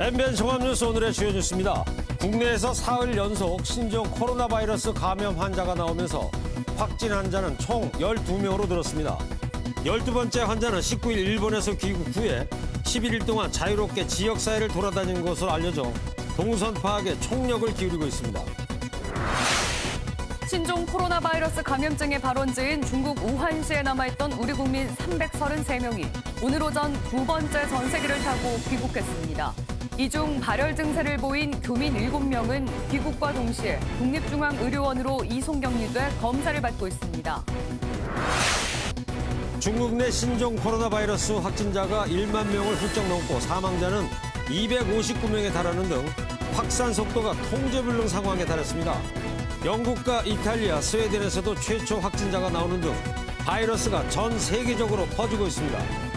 MBN 종합뉴스 오늘의 주요 뉴스입니다. 국내에서 사흘 연속 신종 코로나 바이러스 감염 환자가 나오면서 확진 환자는 총 12명으로 늘었습니다. 12번째 환자는 19일 일본에서 귀국 후에 11일 동안 자유롭게 지역사회를 돌아다닌 것으로 알려져 동선 파악에 총력을 기울이고 있습니다. 신종 코로나 바이러스 감염증의 발원지인 중국 우한시에 남아있던 우리 국민 333명이 오늘 오전 두 번째 전세기를 타고 귀국했습니다. 이 중 발열 증세를 보인 교민 7명은 귀국과 동시에 국립중앙의료원으로 이송 격리돼 검사를 받고 있습니다. 중국 내 신종 코로나 바이러스 확진자가 1만 명을 훌쩍 넘고 사망자는 259명에 달하는 등 확산 속도가 통제불능 상황에 달했습니다. 영국과 이탈리아, 스웨덴에서도 최초 확진자가 나오는 등 바이러스가 전 세계적으로 퍼지고 있습니다.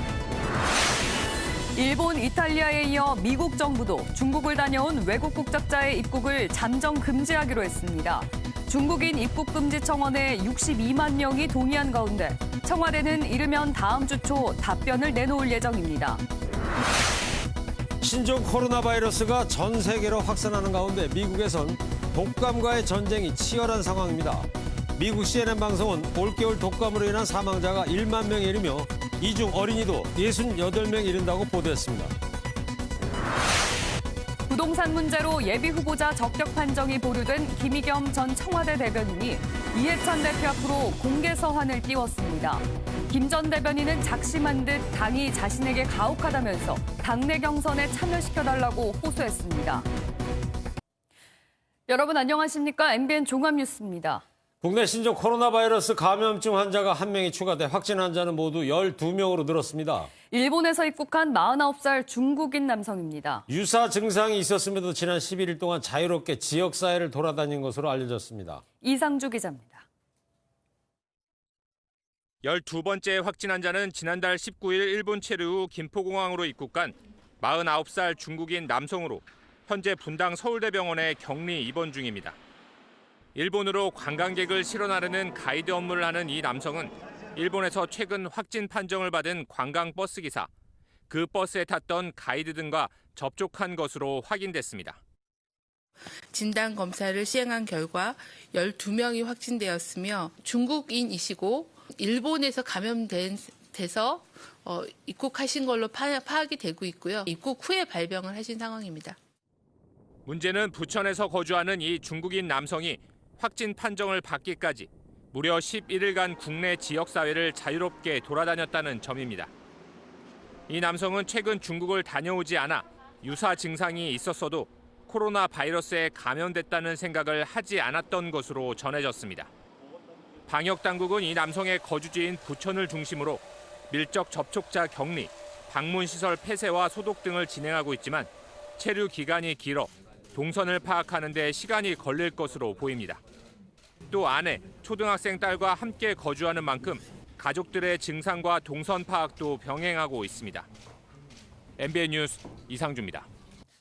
일본, 이탈리아에 이어 미국 정부도 중국을 다녀온 외국 국적자의 입국을 잠정 금지하기로 했습니다. 중국인 입국금지 청원에 62만 명이 동의한 가운데 청와대는 이르면 다음 주 초 답변을 내놓을 예정입니다. 신종 코로나 바이러스가 전 세계로 확산하는 가운데 미국에선 독감과의 전쟁이 치열한 상황입니다. 미국 CNN 방송은 올겨울 독감으로 인한 사망자가 1만 명에 이르며 이 중 어린이도 68명에 이른다고 보도했습니다. 부동산 문제로 예비후보자 적격 판정이 보류된 김의겸 전 청와대 대변인이 이해찬 대표 앞으로 공개 서한을 띄웠습니다. 김 전 대변인은 작심한 듯 당이 자신에게 가혹하다면서 당내 경선에 참여시켜달라고 호소했습니다. 여러분 안녕하십니까? MBN 종합뉴스입니다. 국내 신종 코로나 바이러스 감염증 환자가 1명이 추가돼 확진 환자는 모두 12명으로 늘었습니다. 일본에서 입국한 49살 중국인 남성입니다. 유사 증상이 있었음에도 지난 11일 동안 자유롭게 지역사회를 돌아다닌 것으로 알려졌습니다. 이상주 기자입니다. 12번째 확진 환자는 지난달 19일 일본 체류 후 김포공항으로 입국한 49살 중국인 남성으로 현재 분당 서울대병원에 격리 입원 중입니다. 일본으로 관광객을 실어나르는 가이드 업무를 하는 이 남성은 일본에서 최근 확진 판정을 받은 관광버스 기사, 그 버스에 탔던 가이드 등과 접촉한 것으로 확인됐습니다. 진단 검사를 시행한 결과 12명이 확진되었으며 중국인이시고 일본에서 감염돼서 입국하신 걸로 파악이 되고 있고요. 입국 후에 발병을 하신 상황입니다. 문제는 부천에서 거주하는 이 중국인 남성이 확진 판정을 받기까지 무려 11일간 국내 지역사회를 자유롭게 돌아다녔다는 점입니다. 이 남성은 최근 중국을 다녀오지 않아 유사 증상이 있었어도 코로나 바이러스에 감염됐다는 생각을 하지 않았던 것으로 전해졌습니다. 방역당국은 이 남성의 거주지인 부천을 중심으로 밀접 접촉자 격리, 방문시설 폐쇄와 소독 등을 진행하고 있지만 체류 기간이 길어 동선을 파악하는 데 시간이 걸릴 것으로 보입니다. 또 아내, 초등학생 딸과 함께 거주하는 만큼 가족들의 증상과 동선 파악도 병행하고 있습니다. MBN 뉴스 이상주입니다.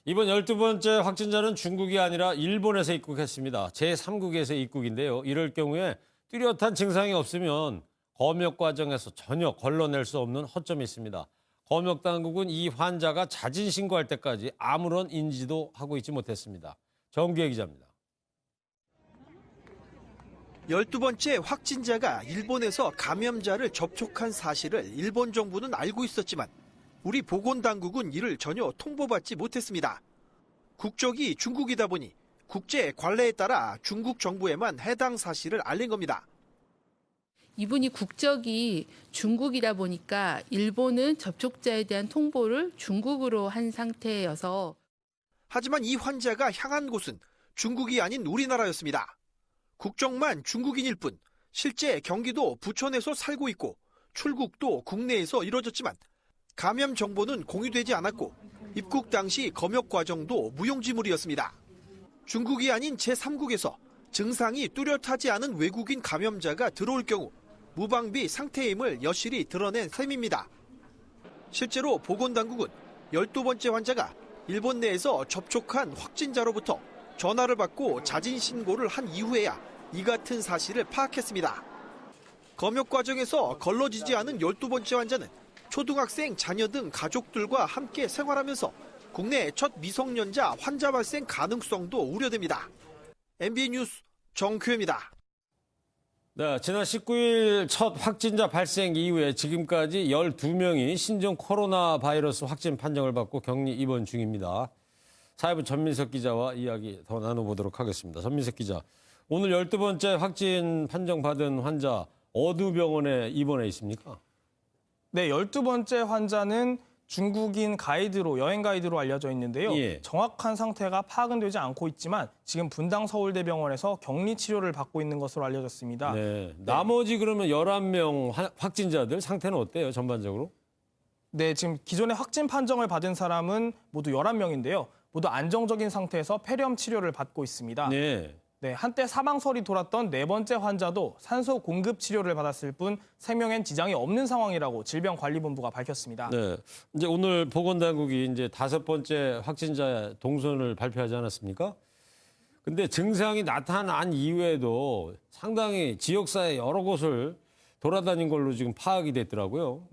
이번 12번째 확진자는 중국이 아니라 일본에서 입국했습니다. 제3국에서 입국인데요. 이럴 경우에 뚜렷한 증상이 없으면 검역 과정에서 전혀 걸러낼 수 없는 허점이 있습니다. 검역 당국은 이 환자가 자진 신고할 때까지 아무런 인지도 하고 있지 못했습니다. 정규혜 기자입니다. 12번째 확진자가 일본에서 감염자를 접촉한 사실을 일본 정부는 알고 있었지만 우리 보건당국은 이를 전혀 통보받지 못했습니다. 국적이 중국이다 보니 국제 관례에 따라 중국 정부에만 해당 사실을 알린 겁니다. 이분이 국적이 중국이다 보니까 일본은 접촉자에 대한 통보를 중국으로 한 상태여서 하지만 이 환자가 향한 곳은 중국이 아닌 우리나라였습니다. 국적만 중국인일 뿐 실제 경기도 부천에서 살고 있고 출국도 국내에서 이뤄졌지만 감염 정보는 공유되지 않았고 입국 당시 검역 과정도 무용지물이었습니다. 중국이 아닌 제3국에서 증상이 뚜렷하지 않은 외국인 감염자가 들어올 경우 무방비 상태임을 여실히 드러낸 셈입니다. 실제로 보건당국은 12번째 환자가 일본 내에서 접촉한 확진자로부터 전화를 받고 자진 신고를 한 이후에야 이 같은 사실을 파악했습니다. 검역 과정에서 걸러지지 않은 12번째 환자는 초등학생 자녀 등 가족들과 함께 생활하면서 국내 첫 미성년자 환자 발생 가능성도 우려됩니다. MBN 뉴스 정규현입니다. 네, 지난 19일 첫 확진자 발생 이후에 지금까지 12명이 신종 코로나 바이러스 확진 판정을 받고 격리 입원 중입니다. 사회부 전민석 기자와 이야기 더 나눠보도록 하겠습니다. 전민석 기자, 오늘 12번째 확진 판정받은 환자 어느 병원에 입원해 있습니까? 네, 12번째 환자는 중국인 가이드로, 여행 가이드로 알려져 있는데요. 예. 정확한 상태가 파악은 되지 않고 있지만 지금 분당 서울대병원에서 격리 치료를 받고 있는 것으로 알려졌습니다. 네. 나머지 그러면 11명 확진자들 상태는 어때요, 전반적으로? 네, 지금 기존에 확진 판정을 받은 사람은 모두 11명인데요. 모두 안정적인 상태에서 폐렴 치료를 받고 있습니다. 네. 네, 한때 사망설이 돌았던 4번째 환자도 산소 공급 치료를 받았을 뿐 생명엔 지장이 없는 상황이라고 질병관리본부가 밝혔습니다. 네. 이제 오늘 보건당국이 이제 5번째 확진자 동선을 발표하지 않았습니까? 근데 증상이 나타난 이후에도 상당히 지역사회 여러 곳을 돌아다닌 걸로 지금 파악이 됐더라고요.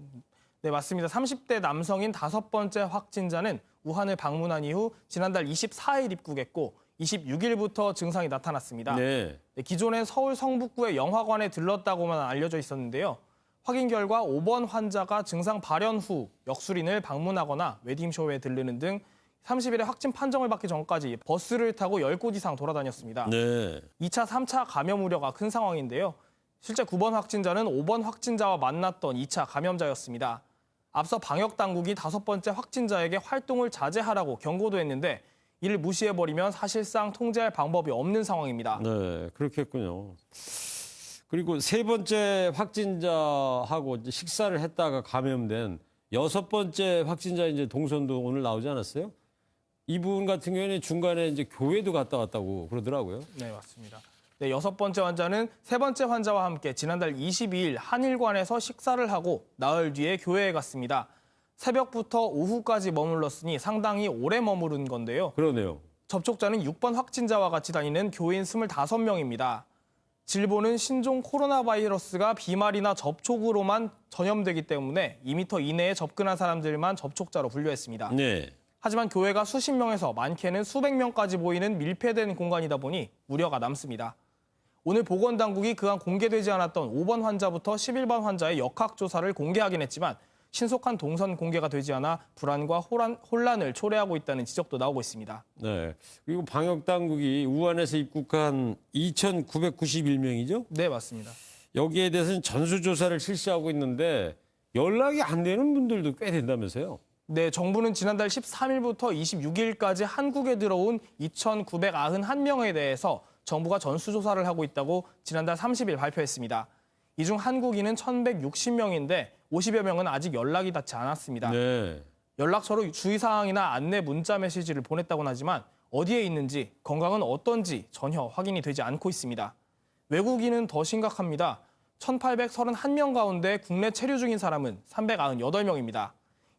네, 맞습니다. 30대 남성인 5번째 확진자는 우한을 방문한 이후 지난달 24일 입국했고 26일부터 증상이 나타났습니다. 네. 네, 기존엔 서울 성북구의 영화관에 들렀다고만 알려져 있었는데요. 확인 결과 5번 환자가 증상 발현 후 역술인을 방문하거나 웨딩쇼에 들르는 등 30일에 확진 판정을 받기 전까지 버스를 타고 10곳 이상 돌아다녔습니다. 네. 2차, 3차 감염 우려가 큰 상황인데요. 실제 9번 확진자는 5번 확진자와 만났던 2차 감염자였습니다. 앞서 방역당국이 5번째 확진자에게 활동을 자제하라고 경고도 했는데 이를 무시해버리면 사실상 통제할 방법이 없는 상황입니다. 네, 그렇겠군요. 그리고 3번째 확진자하고 이제 식사를 했다가 감염된 6번째 확진자 이제 동선도 오늘 나오지 않았어요? 이분 같은 경우에는 중간에 이제 교회도 갔다 왔다고 그러더라고요. 네, 맞습니다. 네, 6번째 환자는 3번째 환자와 함께 지난달 22일 한일관에서 식사를 하고 나흘 뒤에 교회에 갔습니다. 새벽부터 오후까지 머물렀으니 상당히 오래 머무른 건데요. 그러네요. 접촉자는 6번 확진자와 같이 다니는 교인 25명입니다. 질보는 신종 코로나 바이러스가 비말이나 접촉으로만 전염되기 때문에 2m 이내에 접근한 사람들만 접촉자로 분류했습니다. 네. 하지만 교회가 수십 명에서 많게는 수백 명까지 보이는 밀폐된 공간이다 보니 우려가 남습니다. 오늘 보건당국이 그간 공개되지 않았던 5번 환자부터 11번 환자의 역학조사를 공개하긴 했지만 신속한 동선 공개가 되지 않아 불안과 혼란을 초래하고 있다는 지적도 나오고 있습니다. 네. 그리고 방역당국이 우한에서 입국한 2,991명이죠? 네, 맞습니다. 여기에 대해서는 전수조사를 실시하고 있는데 연락이 안 되는 분들도 꽤 된다면서요? 네, 정부는 지난달 13일부터 26일까지 한국에 들어온 2,991명에 대해서 정부가 전수조사를 하고 있다고 지난달 30일 발표했습니다. 이 중 한국인은 1,160명인데 50여 명은 아직 연락이 닿지 않았습니다. 네. 연락처로 주의사항이나 안내 문자 메시지를 보냈다고는 하지만 어디에 있는지, 건강은 어떤지 전혀 확인이 되지 않고 있습니다. 외국인은 더 심각합니다. 1,831명 가운데 국내 체류 중인 사람은 398명입니다.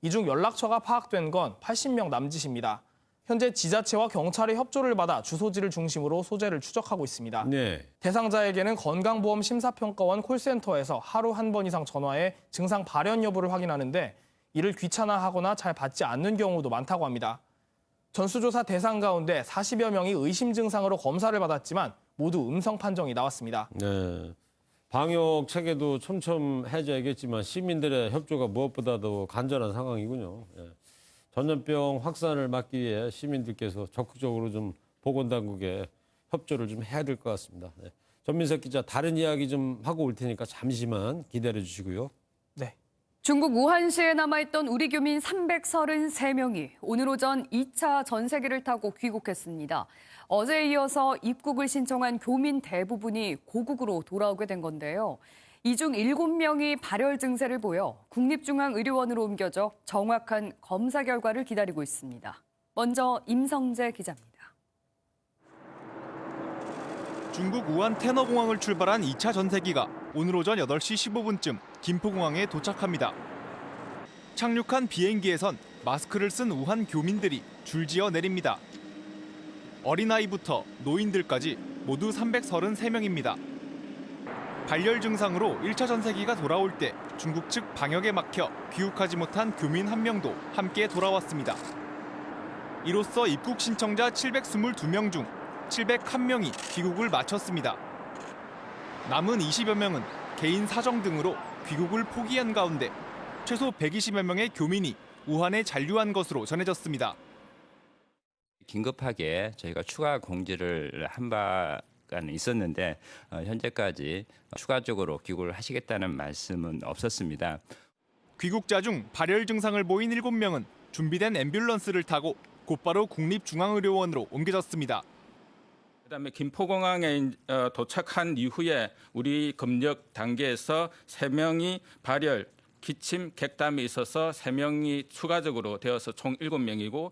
이 중 연락처가 파악된 건 80명 남짓입니다. 현재 지자체와 경찰의 협조를 받아 주소지를 중심으로 소재를 추적하고 있습니다. 네. 대상자에게는 건강보험 심사평가원 콜센터에서 하루 한 번 이상 전화해 증상 발현 여부를 확인하는데 이를 귀찮아하거나 잘 받지 않는 경우도 많다고 합니다. 전수조사 대상 가운데 40여 명이 의심 증상으로 검사를 받았지만 모두 음성 판정이 나왔습니다. 네. 방역 체계도 촘촘해져야겠지만 시민들의 협조가 무엇보다도 간절한 상황이군요. 예. 전염병 확산을 막기 위해 시민들께서 적극적으로 좀 보건당국에 협조를 좀 해야 될 것 같습니다. 네. 전민석 기자, 다른 이야기 좀 하고 올 테니까 잠시만 기다려 주시고요. 네. 중국 우한시에 남아있던 우리 교민 333명이 오늘 오전 2차 전세기를 타고 귀국했습니다. 어제에 이어서 입국을 신청한 교민 대부분이 고국으로 돌아오게 된 건데요. 이 중 7명이 발열 증세를 보여 국립중앙의료원으로 옮겨져 정확한 검사 결과를 기다리고 있습니다. 먼저 임성재 기자입니다. 중국 우한 테너공항을 출발한 2차 전세기가 오늘 오전 8시 15분쯤 김포공항에 도착합니다. 착륙한 비행기에선 마스크를 쓴 우한 교민들이 줄지어 내립니다. 어린아이부터 노인들까지 모두 333명입니다. 발열 증상으로 1차 전세기가 돌아올 때 중국 측 방역에 막혀 귀국하지 못한 교민 한 명도 함께 돌아왔습니다. 이로써 입국 신청자 722명 중 701명이 귀국을 마쳤습니다. 남은 20여 명은 개인 사정 등으로 귀국을 포기한 가운데 최소 120여 명의 교민이 우한에 잔류한 것으로 전해졌습니다. 긴급하게 저희가 추가 공지를 한 바가 있었는데 현재까지 추가적으로 귀국을 하시겠다는 말씀은 없었습니다. 귀국자 중 발열 증상을 보인 7명은 준비된 앰뷸런스를 타고 곧바로 국립중앙의료원으로 옮겨졌습니다. 그다음에 김포공항에 도착한 이후에 우리 검역 단계에서 3명이 발열, 기침, 객담이 있어서 3명이 추가적으로 되어서 총 7명이고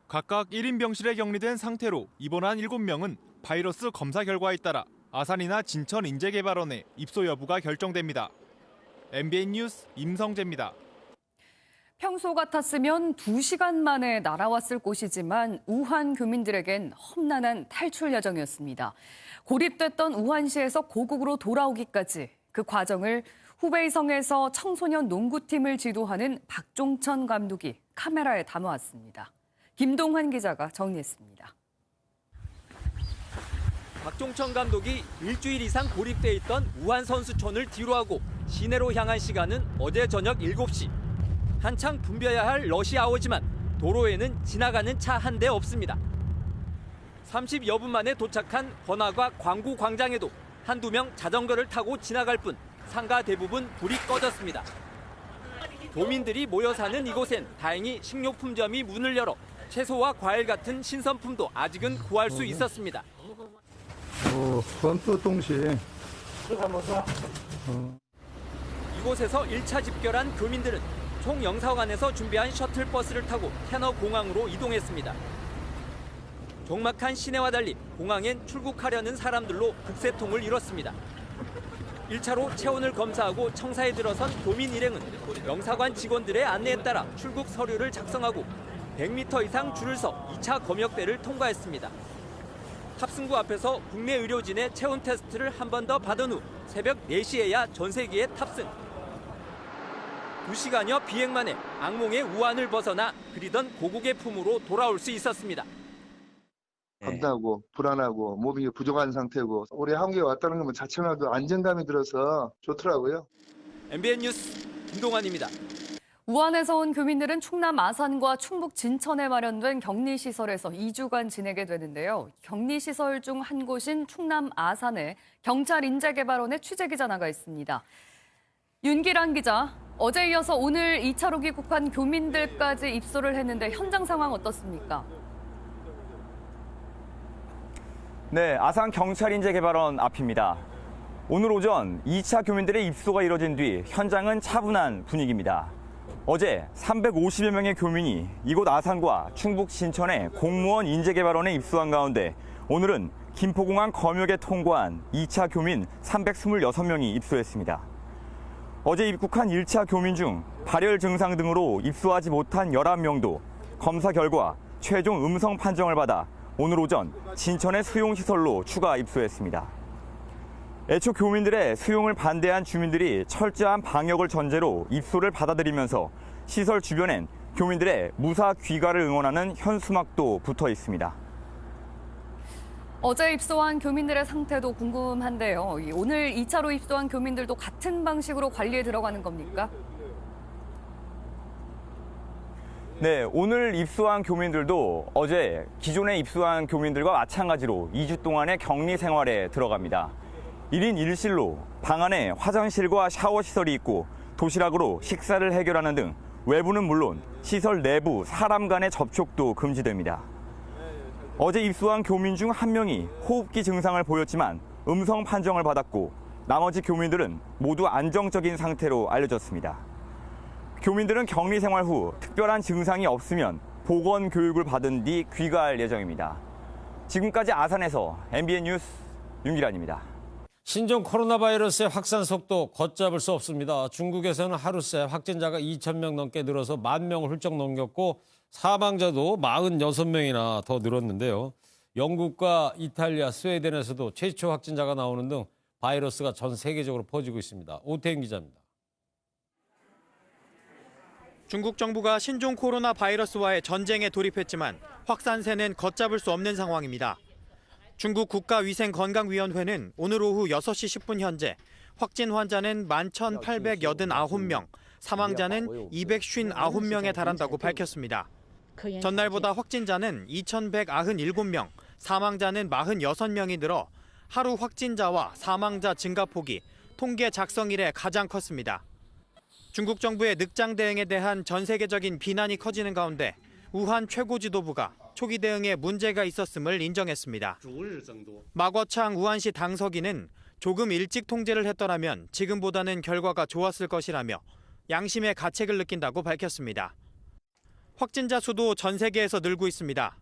각각 1인 병실에 격리된 상태로 입원한 7명은 바이러스 검사 결과에 따라 아산이나 진천 인재개발원에 입소 여부가 결정됩니다. MBN 뉴스 임성재입니다. 평소 같았으면 2시간 만에 날아왔을 곳이지만 우한 교민들에겐 험난한 탈출 여정이었습니다. 고립됐던 우한시에서 고국으로 돌아오기까지 그 과정을 후베이성에서 청소년 농구팀을 지도하는 박종천 감독이 카메라에 담아왔습니다. 김동환 기자가 정리했습니다. 박종천 감독이 일주일 이상 고립돼 있던 우한 선수촌을 뒤로하고 시내로 향한 시간은 어제 저녁 7시. 한창 붐벼야 할 러시아워지만 도로에는 지나가는 차 한 대 없습니다. 30여 분 만에 도착한 번화가 광구 광장에도 한두 명 자전거를 타고 지나갈 뿐 상가 대부분 불이 꺼졌습니다. 교민들이 모여 사는 이곳엔 다행히 식료품점이 문을 열어 채소와 과일 같은 신선품도 아직은 구할 수 있었습니다. 이곳에서 1차 집결한 교민들은 총영사관에서 준비한 셔틀버스를 타고 테너 공항으로 이동했습니다. 적막한 시내와 달리 공항엔 출국하려는 사람들로 북새통을 이뤘습니다. 1차로 체온을 검사하고 청사에 들어선 교민 일행은 영사관 직원들의 안내에 따라 출국 서류를 작성하고 100m 이상 줄을 서 2차 검역대를 통과했습니다. 탑승구 앞에서 국내 의료진의 체온 테스트를 한 번 더 받은 후 새벽 4시에야 전세기에 탑승. 2시간여 비행 만에 악몽의 우한을 벗어나 그리던 고국의 품으로 돌아올 수 있었습니다. 겁나고 불안하고 몸이 부족한 상태고 올해 한국에 왔다는 것 자체만도 안정감이 들어서 좋더라고요. MBN 뉴스 김동환입니다. 우한에서 온 교민들은 충남 아산과 충북 진천에 마련된 격리시설에서 2주간 지내게 되는데요. 격리시설 중 한 곳인 충남 아산에 경찰인재개발원의 취재기자 나가 있습니다. 윤기란 기자, 어제 이어서 오늘 2차로 귀국한 교민들까지 입소를 했는데 현장 상황 어떻습니까? 네, 아산 경찰인재개발원 앞입니다. 오늘 오전 2차 교민들의 입소가 이뤄진 뒤 현장은 차분한 분위기입니다. 어제 350여 명의 교민이 이곳 아산과 충북 진천의 공무원 인재개발원에 입소한 가운데 오늘은 김포공항 검역에 통과한 2차 교민 326명이 입소했습니다. 어제 입국한 1차 교민 중 발열 증상 등으로 입소하지 못한 11명도 검사 결과 최종 음성 판정을 받아 오늘 오전 진천의 수용시설로 추가 입소했습니다. 애초 교민들의 수용을 반대한 주민들이 철저한 방역을 전제로 입소를 받아들이면서 시설 주변엔 교민들의 무사 귀가를 응원하는 현수막도 붙어 있습니다. 어제 입소한 교민들의 상태도 궁금한데요. 오늘 2차로 입소한 교민들도 같은 방식으로 관리에 들어가는 겁니까? 네, 오늘 입소한 교민들도 어제 기존에 입소한 교민들과 마찬가지로 2주 동안의 격리 생활에 들어갑니다. 1인 1실로 방 안에 화장실과 샤워 시설이 있고 도시락으로 식사를 해결하는 등 외부는 물론 시설 내부 사람 간의 접촉도 금지됩니다. 어제 입소한 교민 중 1명이 호흡기 증상을 보였지만 음성 판정을 받았고 나머지 교민들은 모두 안정적인 상태로 알려졌습니다. 교민들은 격리 생활 후 특별한 증상이 없으면 보건 교육을 받은 뒤 귀가할 예정입니다. 지금까지 아산에서 MBN 뉴스 윤기란입니다. 신종 코로나 바이러스의 확산 속도 걷잡을 수 없습니다. 중국에서는 하루 새 확진자가 2,000명 넘게 늘어서 10,000명을 훌쩍 넘겼고 사망자도 46명이나 더 늘었는데요. 영국과 이탈리아, 스웨덴에서도 최초 확진자가 나오는 등 바이러스가 전 세계적으로 퍼지고 있습니다. 오태인 기자입니다. 중국 정부가 신종 코로나 바이러스와의 전쟁에 돌입했지만 확산세는 걷잡을 수 없는 상황입니다. 중국 국가위생건강위원회는 오늘 오후 6시 10분 현재 확진 환자는 11,889명, 사망자는 259명에 달한다고 밝혔습니다. 전날보다 확진자는 2,197명, 사망자는 46명이 늘어 하루 확진자와 사망자 증가폭이 통계 작성 이래 가장 컸습니다. 중국 정부의 늑장 대응에 대한 전 세계적인 비난이 커지는 가운데 우한 최고 지도부가 초기 대응에 문제가 있었음을 인정했습니다. 마거창 우한시 당서기는 조금 일찍 통제를 했더라면 지금보다는 결과가 좋았을 것이라며 양심의 가책을 느낀다고 밝혔습니다. 확진자 수도 전 세계에서 늘고 있습니다.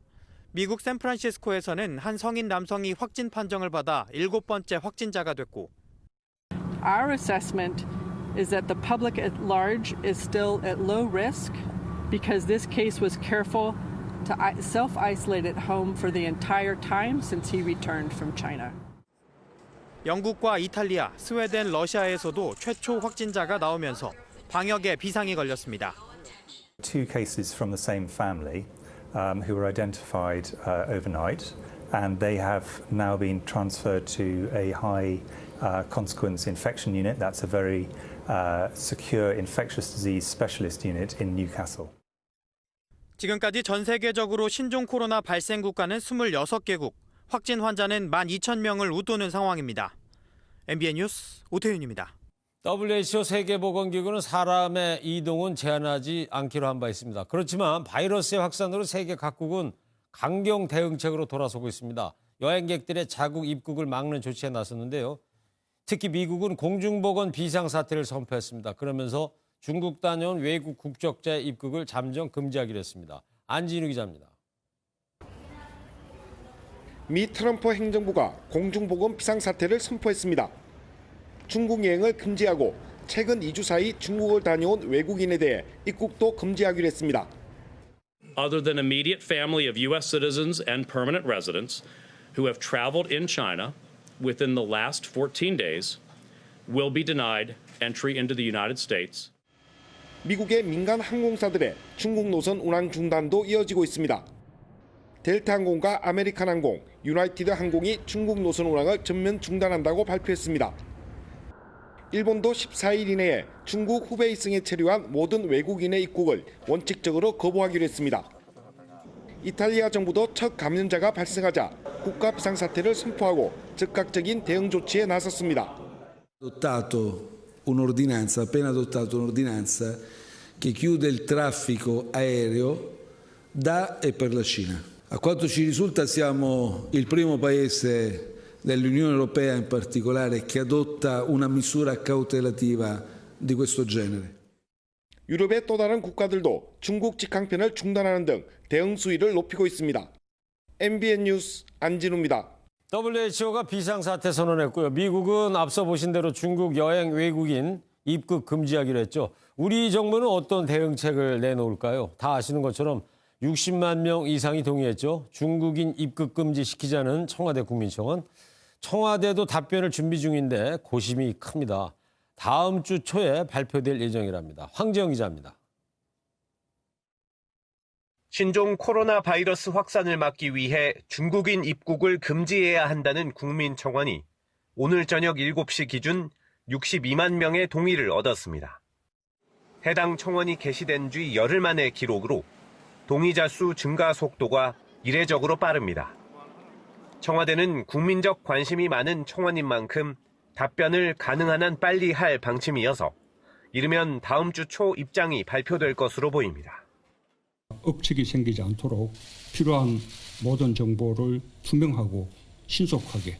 미국 샌프란시스코에서는 한 성인 남성이 확진 판정을 받아 7번째 확진자가 됐고 Our assessment is that the public at large is still at low risk because this case was careful to self-isolate at home for the entire time since he returned from China. 영국과 이탈리아, 스웨덴, 러시아에서도 최초 확진자가 나오면서 방역에 비상이 걸렸습니다. Two cases from the same family who were identified overnight, and they have now been transferred to a high consequence infection unit. That's a very secure infectious disease specialist unit in Newcastle. 지금까지 전 세계적으로 신종 코로나 발생 국가는 26개국, 확진 환자는 12,000명을 웃도는 상황입니다. MBN 뉴스 오태윤입니다. WHO 세계보건기구는 사람의 이동은 제한하지 않기로 한 바 있습니다. 그렇지만 바이러스의 확산으로 세계 각국은 강경 대응책으로 돌아서고 있습니다. 여행객들의 자국 입국을 막는 조치에 나섰는데요. 특히 미국은 공중보건 비상사태를 선포했습니다. 그러면서 중국 다녀온 외국 국적자의 입국을 잠정 금지하기로 했습니다. 안진우 기자입니다. 미 트럼프 행정부가 공중보건 비상사태를 선포했습니다. 중국 여행을 금지하고 최근 2주 사이 중국을 다녀온 외국인에 대해 입국도 금지하기로 했습니다. Other than immediate family of U.S. citizens and permanent residents who have traveled in China within the last 14 days will be denied entry into the United States. 미국의 민간 항공사들의 중국 노선 운항 중단도 이어지고 있습니다. 델타 항공과 아메리칸 항공, 유나이티드 항공이 중국 노선 운항을 전면 중단한다고 발표했습니다. 일본도 14일 이내에 중국 후베이성에 체류한 모든 외국인의 입국을 원칙적으로 거부하기로 했습니다. 이탈리아 정부도 첫 감염자가 발생하자 국가 비상사태를 선포하고 즉각적인 대응 조치에 나섰습니다. appena adottato un'ordinanza che chiude il traffico aereo da e per la Cina. A quanto ci risulta siamo il primo paese dell'Unione Europea in particolare che adotta una misura cautelativa di questo genere. 유럽의 또 다른 국가들도 중국 직항편을 중단하는 등 대응 수위를 높이고 있습니다. MBN 뉴스 안진우입니다. WHO가 비상사태 선언했고요. 미국은 앞서 보신 대로 중국 여행 외국인 입국 금지하기로 했죠. 우리 정부는 어떤 대응책을 내놓을까요? 다 아시는 것처럼 60만 명 이상이 동의했죠. 중국인 입국 금지시키자는 청와대 국민청원. 청와대도 답변을 준비 중인데 고심이 큽니다. 다음 주 초에 발표될 예정이랍니다. 황재영 기자입니다. 신종 코로나 바이러스 확산을 막기 위해 중국인 입국을 금지해야 한다는 국민청원이 오늘 저녁 7시 기준 62만 명의 동의를 얻었습니다. 해당 청원이 게시된 지 열흘 만의 기록으로 동의자 수 증가 속도가 이례적으로 빠릅니다. 청와대는 국민적 관심이 많은 청원인 만큼 답변을 가능한 한 빨리 할 방침이어서 이르면 다음 주 초 입장이 발표될 것으로 보입니다. 억측이 생기지 않도록 필요한 모든 정보를 투명하고 신속하게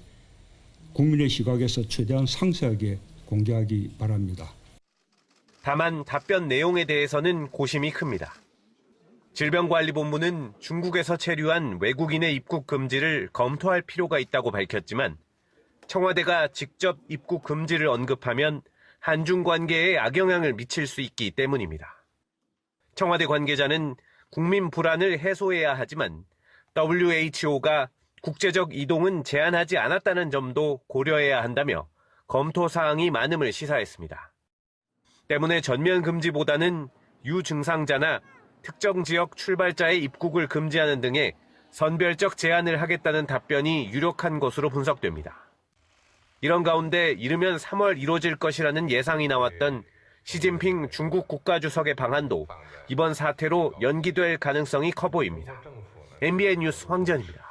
국민의 시각에서 최대한 상세하게 공개하기 바랍니다. 다만 답변 내용에 대해서는 고심이 큽니다. 질병관리본부는 중국에서 체류한 외국인의 입국 금지를 검토할 필요가 있다고 밝혔지만 청와대가 직접 입국 금지를 언급하면 한중 관계에 악영향을 미칠 수 있기 때문입니다. 청와대 관계자는 국민 불안을 해소해야 하지만 WHO가 국제적 이동은 제한하지 않았다는 점도 고려해야 한다며 검토 사항이 많음을 시사했습니다. 때문에 전면 금지보다는 유증상자나 특정 지역 출발자의 입국을 금지하는 등의 선별적 제한을 하겠다는 답변이 유력한 것으로 분석됩니다. 이런 가운데 이르면 3월 이뤄질 것이라는 예상이 나왔던 시진핑 중국 국가주석의 방한도 이번 사태로 연기될 가능성이 커 보입니다. MBN 뉴스 황전입니다.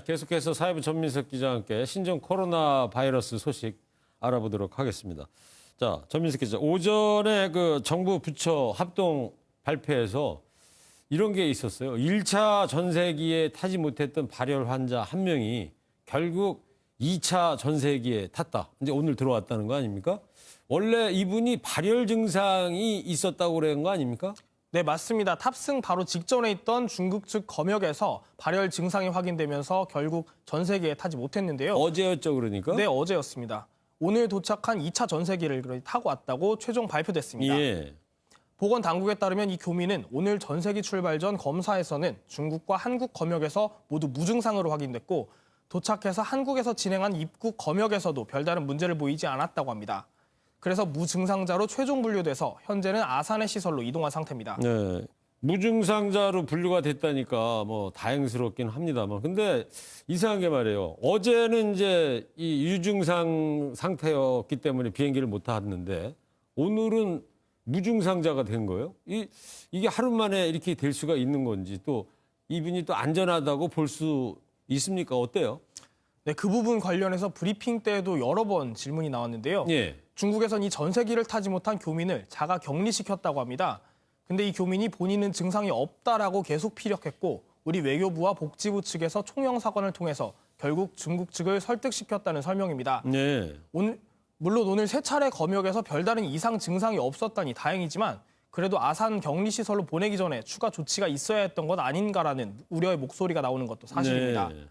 계속해서 사회부 전민석 기자와 함께 신종 코로나 바이러스 소식 알아보도록 하겠습니다. 자, 전민석 기자, 오전에 그 정부 부처 합동 발표에서 이런 게 있었어요. 1차 전세기에 타지 못했던 발열 환자 한 명이 결국 2차 전세기에 탔다. 이제 오늘 들어왔다는 거 아닙니까? 원래 이분이 발열 증상이 있었다고 그런 거 아닙니까? 네, 맞습니다. 탑승 바로 직전에 있던 중국 측 검역에서 발열 증상이 확인되면서 결국 전세기에 타지 못했는데요. 어제였죠, 그러니까? 네, 어제였습니다. 오늘 도착한 2차 전세기를 타고 왔다고 최종 발표됐습니다. 예. 보건당국에 따르면 이 교민은 오늘 전세기 출발 전 검사에서는 중국과 한국 검역에서 모두 무증상으로 확인됐고 도착해서 한국에서 진행한 입국 검역에서도 별다른 문제를 보이지 않았다고 합니다. 그래서 무증상자로 최종 분류돼서 현재는 아산의 시설로 이동한 상태입니다. 네. 무증상자로 분류가 됐다니까 뭐 다행스럽긴 합니다만. 근데 이상한 게 말이에요. 어제는 이제 이 유증상 상태였기 때문에 비행기를 못 탔는데 오늘은 무증상자가 된 거예요. 이게 하루 만에 이렇게 될 수가 있는 건지 또 이분이 또 안전하다고 볼 수 있습니까? 어때요? 네, 그 부분 관련해서 브리핑 때에도 여러 번 질문이 나왔는데요. 예. 중국에선 이 전세기를 타지 못한 교민을 자가 격리시켰다고 합니다. 근데 이 교민이 본인은 증상이 없다라고 계속 피력했고 우리 외교부와 복지부 측에서 총영사관을 통해서 결국 중국 측을 설득시켰다는 설명입니다. 네. 물론 오늘 세 차례 검역에서 별다른 이상 증상이 없었다니 다행이지만 그래도 아산 격리시설로 보내기 전에 추가 조치가 있어야 했던 것 아닌가라는 우려의 목소리가 나오는 것도 사실입니다. 네.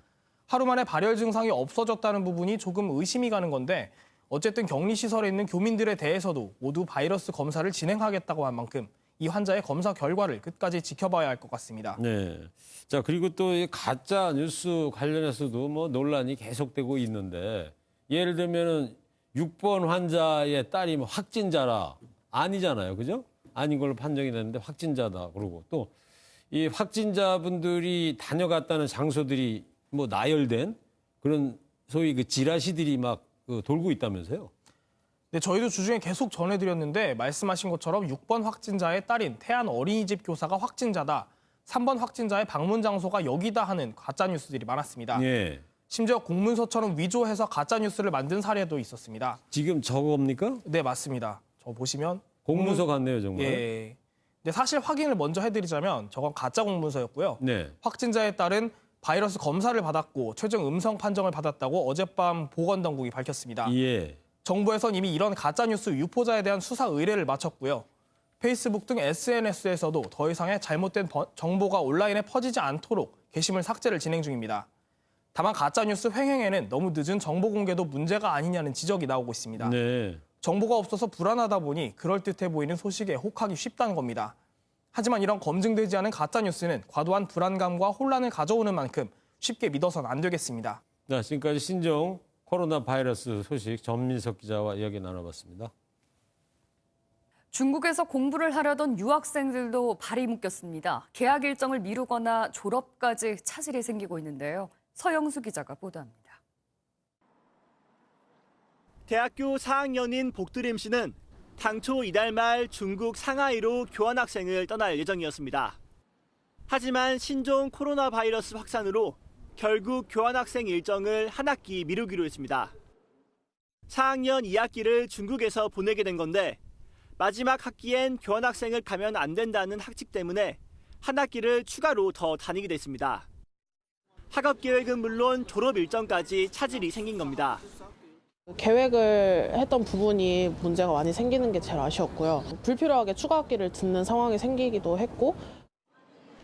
하루 만에 발열 증상이 없어졌다는 부분이 조금 의심이 가는 건데 어쨌든 격리시설에 있는 교민들에 대해서도 모두 바이러스 검사를 진행하겠다고 한 만큼 이 환자의 검사 결과를 끝까지 지켜봐야 할 것 같습니다. 네. 자, 그리고 또 이 가짜 뉴스 관련해서도 뭐 논란이 계속되고 있는데 예를 들면은 6번 환자의 딸이 뭐 확진자라 아니잖아요. 그죠? 아닌 걸로 판정이 됐는데 확진자다. 그러고 또 이 확진자분들이 다녀갔다는 장소들이 뭐 나열된 그런 소위 그 지라시들이 막 돌고 있다면서요? 네, 저희도 주중에 계속 전해드렸는데 말씀하신 것처럼 6번 확진자의 딸인 태안 어린이집 교사가 확진자다. 3번 확진자의 방문 장소가 여기다 하는 가짜뉴스들이 많았습니다. 예. 심지어 공문서처럼 위조해서 가짜뉴스를 만든 사례도 있었습니다. 지금 저겁니까? 네, 맞습니다. 저 보시면 공문서 같네요, 정말. 예. 근데 사실 확인을 먼저 해드리자면 저건 가짜 공문서였고요. 네. 확진자에 따른 바이러스 검사를 받았고 최종 음성 판정을 받았다고 어젯밤 보건당국이 밝혔습니다. 예. 정부에선 이미 이런 가짜뉴스 유포자에 대한 수사 의뢰를 마쳤고요. 페이스북 등 SNS에서도 더 이상의 잘못된 정보가 온라인에 퍼지지 않도록 게시물 삭제를 진행 중입니다. 다만 가짜뉴스 횡행에는 너무 늦은 정보 공개도 문제가 아니냐는 지적이 나오고 있습니다. 네. 정보가 없어서 불안하다 보니 그럴듯해 보이는 소식에 혹하기 쉽다는 겁니다. 하지만 이런 검증되지 않은 가짜뉴스는 과도한 불안감과 혼란을 가져오는 만큼 쉽게 믿어서는 안 되겠습니다. 자, 지금까지 신종 코로나 바이러스 소식 전민석 기자와 이야기 나눠봤습니다. 중국에서 공부를 하려던 유학생들도 발이 묶였습니다. 개학 일정을 미루거나 졸업까지 차질이 생기고 있는데요. 서영수 기자가 보도합니다. 대학교 4학년인 복드림 씨는 당초 이달 말 중국 상하이로 교환학생을 떠날 예정이었습니다. 하지만 신종 코로나 바이러스 확산으로 결국 교환학생 일정을 한 학기 미루기로 했습니다. 4학년 2학기를 중국에서 보내게 된 건데 마지막 학기엔 교환학생을 가면 안 된다는 학칙 때문에 한 학기를 추가로 더 다니게 됐습니다. 학업 계획은 물론 졸업 일정까지 차질이 생긴 겁니다. 계획을 했던 부분이 문제가 많이 생기는 게 제일 아쉬웠고요. 불필요하게 추가 학기를 듣는 상황이 생기기도 했고.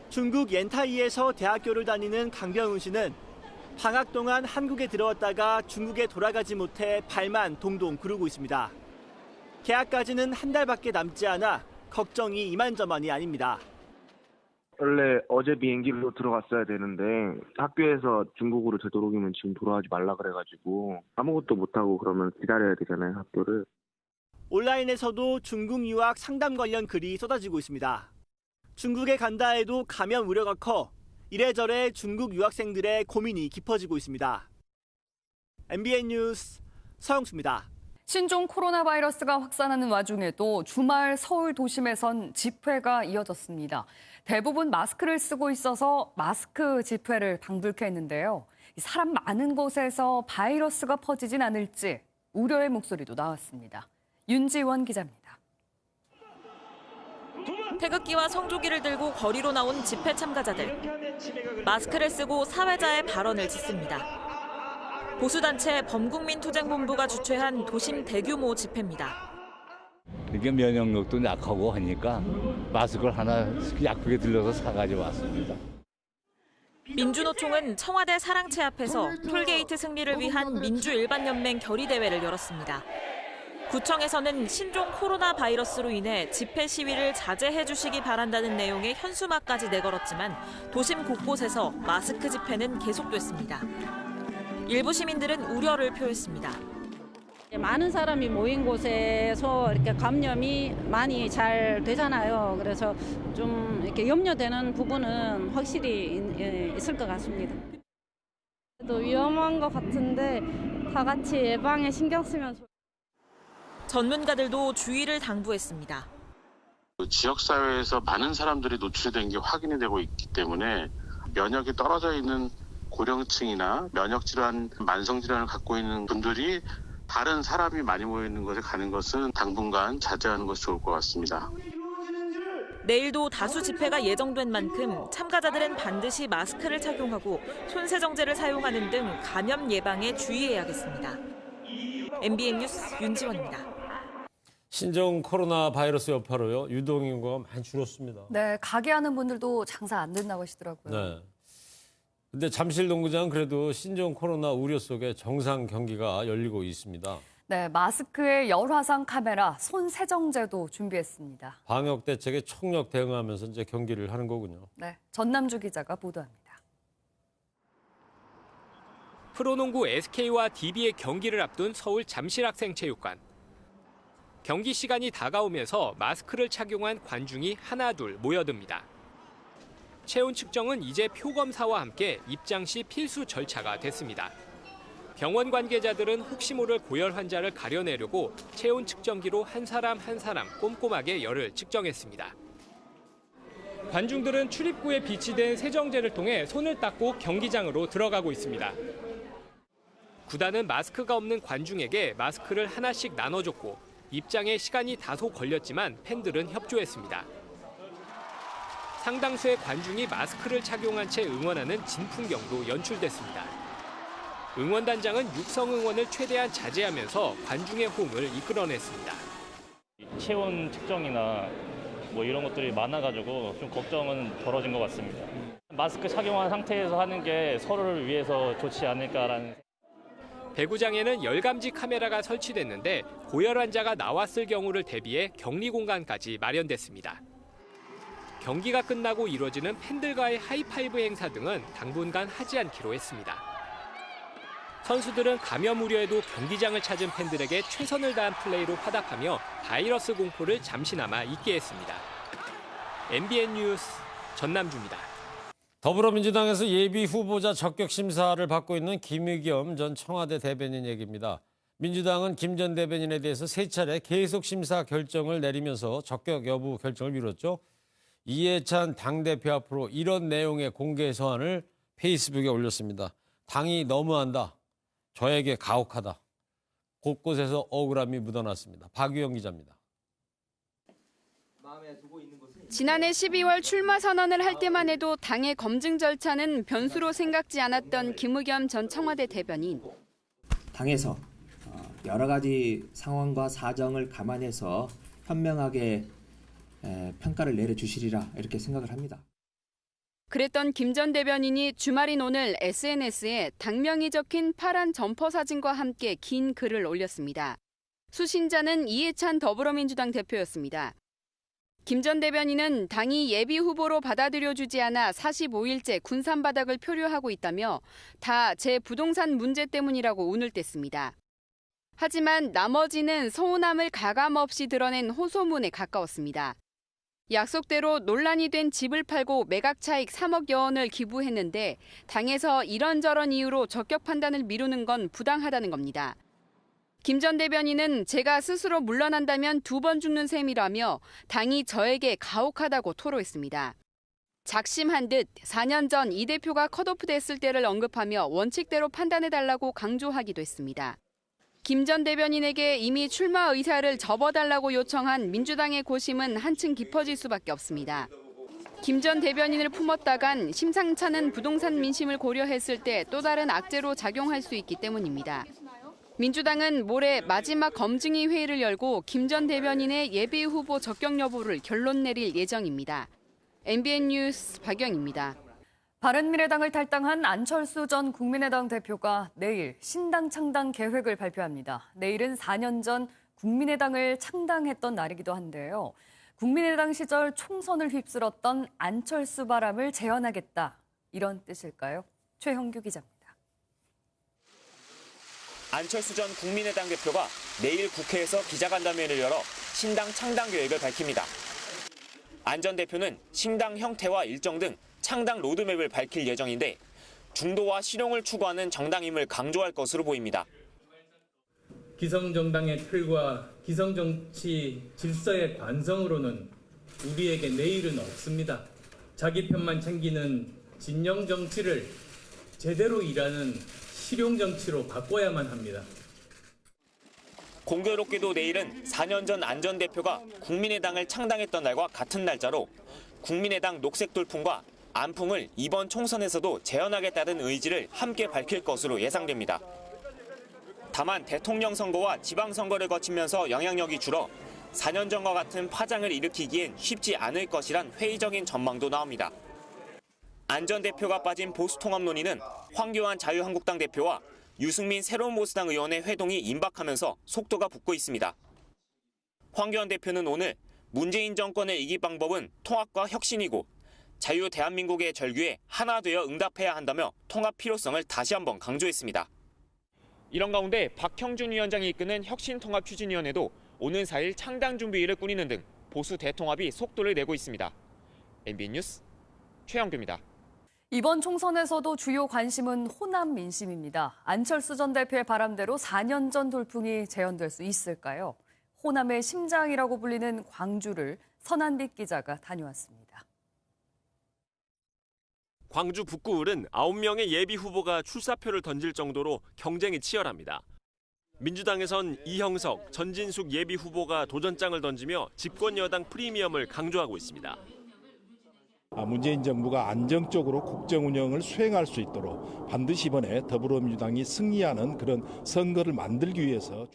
중국 옌타이에서 대학교를 다니는 강병훈 씨는 방학 동안 한국에 들어왔다가 중국에 돌아가지 못해 발만 동동 구르고 있습니다. 개학까지는 한 달밖에 남지 않아 걱정이 이만저만이 아닙니다. 원래 어제 비행기로 들어갔어야 되는데 학교에서 중국으로 되도록이면 지금 돌아가지 말라 그래가지고 아무것도 못하고 그러면 기다려야 되잖아요, 학교를. 온라인에서도 중국 유학 상담 관련 글이 쏟아지고 있습니다. 중국에 간다 해도 감염 우려가 커 이래저래 중국 유학생들의 고민이 깊어지고 있습니다. MBN 뉴스 서영수입니다. 신종 코로나 바이러스가 확산하는 와중에도 주말 서울 도심에선 집회가 이어졌습니다. 대부분 마스크를 쓰고 있어서 마스크 집회를 방불케 했는데요. 사람 많은 곳에서 바이러스가 퍼지진 않을지 우려의 목소리도 나왔습니다. 윤지원 기자입니다. 태극기와 성조기를 들고 거리로 나온 집회 참가자들. 마스크를 쓰고 사회자의 발언을 짓습니다. 보수단체 범국민투쟁본부가 주최한 도심 대규모 집회입니다. 이게 면역력도 약하고 하니까 마스크를 하나 약국에 들러서 사가지고 왔습니다. 민주노총은 청와대 사랑채 앞에서 톨게이트 승리를 위한 민주일반연맹 결의대회를 열었습니다. 구청에서는 신종 코로나 바이러스로 인해 집회 시위를 자제해 주시기 바란다는 내용의 현수막까지 내걸었지만 도심 곳곳에서 마스크 집회는 계속됐습니다. 일부 시민들은 우려를 표했습니다. 많은 사람이 모인 곳에서 이렇게 감염이 많이 잘 되잖아요. 그래서 좀 이렇게 염려되는 부분은 확실히 있을 것 같습니다. 또 위험한 것 같은데 다 같이 예방에 신경 쓰면 좋겠습니다. 전문가들도 주의를 당부했습니다. 지역사회에서 많은 사람들이 노출된 게 확인이 되고 있기 때문에 면역이 떨어져 있는 고령층이나 면역질환, 만성질환을 갖고 있는 분들이 다른 사람이 많이 모이는 곳에 가는 것은 당분간 자제하는 것이 좋을 것 같습니다. 내일도 다수 집회가 예정된 만큼 참가자들은 반드시 마스크를 착용하고 손세정제를 사용하는 등 감염 예방에 주의해야겠습니다. MBN 뉴스 윤지원입니다. 신종 코로나 바이러스 여파로요. 유동인구가 많이 줄었습니다. 네, 가게 하는 분들도 장사 안 된다고 하시더라고요. 네. 근데 잠실 농구장은 그래도 신종 코로나 우려 속에 정상 경기가 열리고 있습니다. 네, 마스크에 열화상 카메라, 손 세정제도 준비했습니다. 방역 대책에 총력 대응하면서 이제 경기를 하는 거군요. 네, 전남주 기자가 보도합니다. 프로농구 SK와 DB의 경기를 앞둔 서울 잠실학생체육관. 경기 시간이 다가오면서 마스크를 착용한 관중이 하나둘 모여듭니다. 체온 측정은 이제 표 검사와 함께 입장 시 필수 절차가 됐습니다. 병원 관계자들은 혹시 모를 고열 환자를 가려내려고 체온 측정기로 한 사람 한 사람 꼼꼼하게 열을 측정했습니다. 관중들은 출입구에 비치된 세정제를 통해 손을 닦고 경기장으로 들어가고 있습니다. 구단은 마스크가 없는 관중에게 마스크를 하나씩 나눠줬고 입장에 시간이 다소 걸렸지만 팬들은 협조했습니다. 상당수의 관중이 마스크를 착용한 채 응원하는 진풍경도 연출됐습니다. 응원단장은 육성 응원을 최대한 자제하면서 관중의 호응을 이끌어냈습니다. 체온 측정이나 뭐 이런 것들이 많아가지고 좀 걱정은 덜어진 것 같습니다. 마스크 착용한 상태에서 하는 게 서로를 위해서 좋지 않을까라는. 배구장에는 열감지 카메라가 설치됐는데 고열 환자가 나왔을 경우를 대비해 격리 공간까지 마련됐습니다. 경기가 끝나고 이뤄지는 팬들과의 하이파이브 행사 등은 당분간 하지 않기로 했습니다. 선수들은 감염 우려에도 경기장을 찾은 팬들에게 최선을 다한 플레이로 화답하며 바이러스 공포를 잠시나마 잊게 했습니다. MBN 뉴스 전남주입니다. 더불어민주당에서 예비 후보자 적격 심사를 받고 있는 김의겸 전 청와대 대변인 얘기입니다. 민주당은 김 전 대변인에 대해서 3차례 계속 심사 결정을 내리면서 적격 여부 결정을 미뤘죠. 이해찬 당대표 앞으로 이런 내용의 공개 서한을 페이스북에 올렸습니다. 당이 너무한다. 저에게 가혹하다. 곳곳에서 억울함이 묻어났습니다. 박유영 기자입니다. 지난해 12월 출마 선언을 할 때만 해도 당의 검증 절차는 변수로 생각지 않았던 김의겸 전 청와대 대변인. 당에서 여러 가지 상황과 사정을 감안해서 현명하게 평가를 내려주시리라 이렇게 생각을 합니다. 그랬던 김 전 대변인이 주말인 오늘 SNS에 당명이 적힌 파란 점퍼 사진과 함께 긴 글을 올렸습니다. 수신자는 이해찬 더불어민주당 대표였습니다. 김 전 대변인은 당이 예비 후보로 받아들여주지 않아 45일째 군산바닥을 표류하고 있다며 다 제 부동산 문제 때문이라고 운을 뗐습니다. 하지만 나머지는 서운함을 가감없이 드러낸 호소문에 가까웠습니다. 약속대로 논란이 된 집을 팔고 매각 차익 3억여 원을 기부했는데 당에서 이런저런 이유로 적격 판단을 미루는 건 부당하다는 겁니다. 김 전 대변인은 제가 스스로 물러난다면 2번 죽는 셈이라며 당이 저에게 가혹하다고 토로했습니다. 작심한 듯 4년 전 이 대표가 컷오프 됐을 때를 언급하며 원칙대로 판단해달라고 강조하기도 했습니다. 김 전 대변인에게 이미 출마 의사를 접어달라고 요청한 민주당의 고심은 한층 깊어질 수밖에 없습니다. 김 전 대변인을 품었다간 심상찮은 부동산 민심을 고려했을 때 또 다른 악재로 작용할 수 있기 때문입니다. 민주당은 모레 마지막 검증위 회의를 열고 김 전 대변인의 예비 후보 적격 여부를 결론 내릴 예정입니다. MBN 뉴스 박영입니다. 바른미래당을 탈당한 안철수 전 국민의당 대표가 내일 신당 창당 계획을 발표합니다. 내일은 4년 전 국민의당을 창당했던 날이기도 한데요. 국민의당 시절 총선을 휩쓸었던 안철수 바람을 재현하겠다. 이런 뜻일까요? 최형규 기자입니다. 안철수 전 국민의당 대표가 내일 국회에서 기자간담회를 열어 신당 창당 계획을 밝힙니다. 안 전 대표는 신당 형태와 일정 등 창당 로드맵을 밝힐 예정인데 중도와 실용을 추구하는 정당임을 강조할 것으로 보입니다. 기성정당의 틀과 기성정치 질서의 관성으로는 우리에게 내일은 없습니다. 자기 편만 챙기는 진영 정치를 제대로 일하는 실용 정치로 바꿔야만 합니다. 공교롭게도 내일은 4년 전 안 전 대표가 국민의당을 창당했던 날과 같은 날짜로 국민의당 녹색 돌풍과 안풍을 이번 총선에서도 재현하겠다는 의지를 함께 밝힐 것으로 예상됩니다. 다만 대통령 선거와 지방선거를 거치면서 영향력이 줄어 4년 전과 같은 파장을 일으키기엔 쉽지 않을 것이란 회의적인 전망도 나옵니다. 안 전 대표가 빠진 보수통합 논의는 황교안 자유한국당 대표와 유승민 새로운 보수당 의원의 회동이 임박하면서 속도가 붙고 있습니다. 황교안 대표는 오늘 문재인 정권을 이길 방법은 통합과 혁신이고 자유 대한민국의 절규에 하나 되어 응답해야 한다며 통합 필요성을 다시 한번 강조했습니다. 이런 가운데 박형준 위원장이 이끄는 혁신통합추진위원회도 오는 4일 창당 준비일을 꾸리는 등 보수 대통합이 속도를 내고 있습니다. MBN 뉴스 최영규입니다. 이번 총선에서도 주요 관심은 호남 민심입니다. 안철수 전 대표의 바람대로 4년 전 돌풍이 재현될 수 있을까요? 호남의 심장이라고 불리는 광주를 선한빛 기자가 다녀왔습니다. 광주 북구을은 9명의 예비 후보가 출사표를 던질 정도로 경쟁이 치열합니다. 민주당에선 이형석, 전진숙 예비 후보가 도전장을 던지며 집권 여당 프리미엄을 강조하고 있습니다. 문재인 정부가 안정적으로 국정 운영을 수행할 수 있도록 반드시 이번에 더불어민주당이 승리하는 그런 선거를 만들기 위해서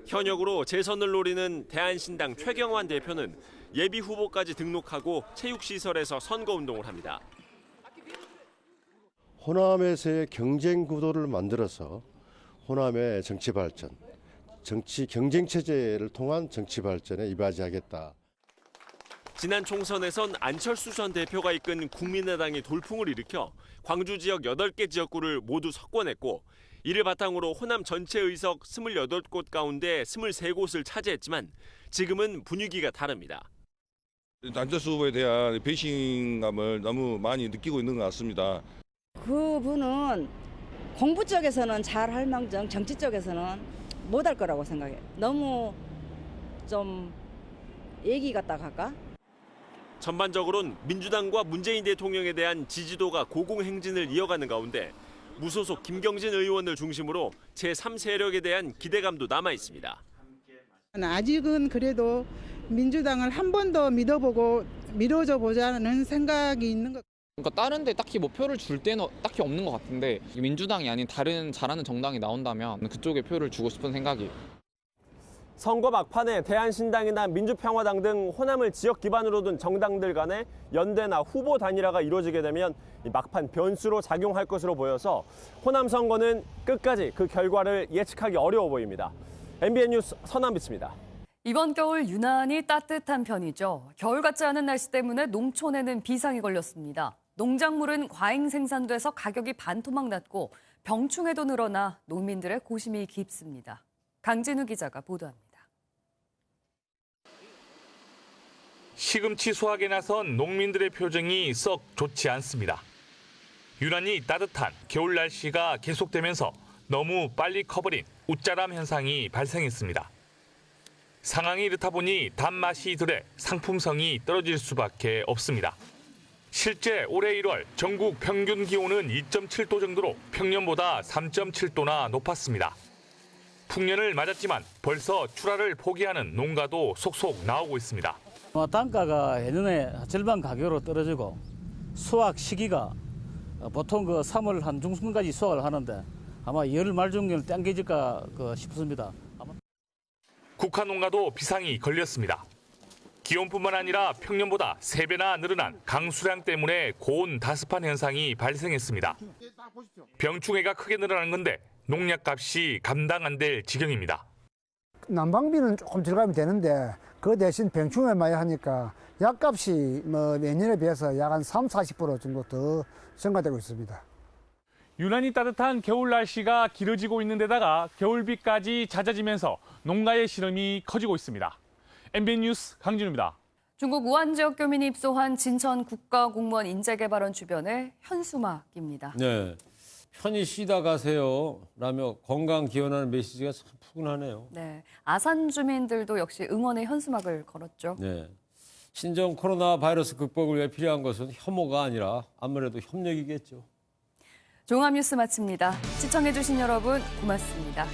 현역으로 재선을 노리는 대한신당 최경환 대표는 예비 후보까지 등록하고 체육시설에서 선거운동을 합니다. 호남에서의 경쟁 구도를 만들어서 호남의 정치 발전, 정치 경쟁 체제를 통한 정치 발전에 이바지하겠다. 지난 총선에선 안철수 전 대표가 이끈 국민의당이 돌풍을 일으켜 광주 지역 8개 지역구를 모두 석권했고 이를 바탕으로 호남 전체 의석 28곳 가운데 23곳을 차지했지만 지금은 분위기가 다릅니다. 안철수 후보에 대한 배신감을 너무 많이 느끼고 있는 것 같습니다. 그분은 공부 쪽에서는 잘 할 망정 정치 쪽에서는 못할 거라고 생각해요. 너무 좀 애기 같다 할까? 전반적으로는 민주당과 문재인 대통령에 대한 지지도가 고공행진을 이어가는 가운데 무소속 김경진 의원을 중심으로 제3세력에 대한 기대감도 남아 있습니다. 아직은 그래도 민주당을 한 번 더 믿어보고 밀어줘 보자는 생각이 있는 것. 그러니까 다른 데 딱히 뭐 표를 줄 때는 딱히 없는 것 같은데 민주당이 아닌 다른 잘하는 정당이 나온다면 그쪽에 표를 주고 싶은 생각이에요. 선거 막판에 대한신당이나 민주평화당 등 호남을 지역 기반으로 둔 정당들 간의 연대나 후보 단일화가 이루어지게 되면 막판 변수로 작용할 것으로 보여서 호남 선거는 끝까지 그 결과를 예측하기 어려워 보입니다. MBN 뉴스 선한빛입니다. 이번 겨울 유난히 따뜻한 편이죠. 겨울 같지 않은 날씨 때문에 농촌에는 비상이 걸렸습니다. 농작물은 과잉 생산돼서 가격이 반토막 났고 병충해도 늘어나 농민들의 고심이 깊습니다. 강진우 기자가 보도합니다. 시금치 수확에 나선 농민들의 표정이 썩 좋지 않습니다. 유난히 따뜻한 겨울 날씨가 계속되면서 너무 빨리 커버린 웃자람 현상이 발생했습니다. 상황이 이렇다 보니 단맛이 덜해 상품성이 떨어질 수밖에 없습니다. 실제 올해 1월 전국 평균 기온은 2.7도 정도로 평년보다 3.7도나 높았습니다. 풍년을 맞았지만 벌써 출하를 포기하는 농가도 속속 나오고 있습니다. 단가가 예년에 절반 가격으로 떨어지고 수확 시기가 보통 3월 한 중순까지 수확을 하는데 아마 열 말 중에는 땡겨질까 싶습니다. 국화 농가도 비상이 걸렸습니다. 기온뿐만 아니라 평년보다 3배나 늘어난 강수량 때문에 고온 다습한 현상이 발생했습니다. 병충해가 크게 늘어난 건데 농약값이 감당 안 될 지경입니다. 난방비는 조금 들어가면 되는데 그 대신 병충해 많이 하니까 약값이 예년에 비해서 약 한 30-40% 정도 더 증가되고 있습니다. 유난히 따뜻한 겨울 날씨가 길어지고 있는 데다가 겨울비까지 잦아지면서 농가의 시름이 커지고 있습니다. MBN 뉴스 강진우입니다. 중국 우한 지역 교민이 입소한 진천 국가공무원 인재개발원 주변에 현수막입니다. 네, 편히 쉬다 가세요 라며 건강 기원하는 메시지가 참 푸근하네요. 네, 아산 주민들도 역시 응원의 현수막을 걸었죠. 네, 신종 코로나 바이러스 극복을 위해 필요한 것은 혐오가 아니라 아무래도 협력이겠죠. 종합뉴스 마칩니다. 시청해주신 여러분 고맙습니다.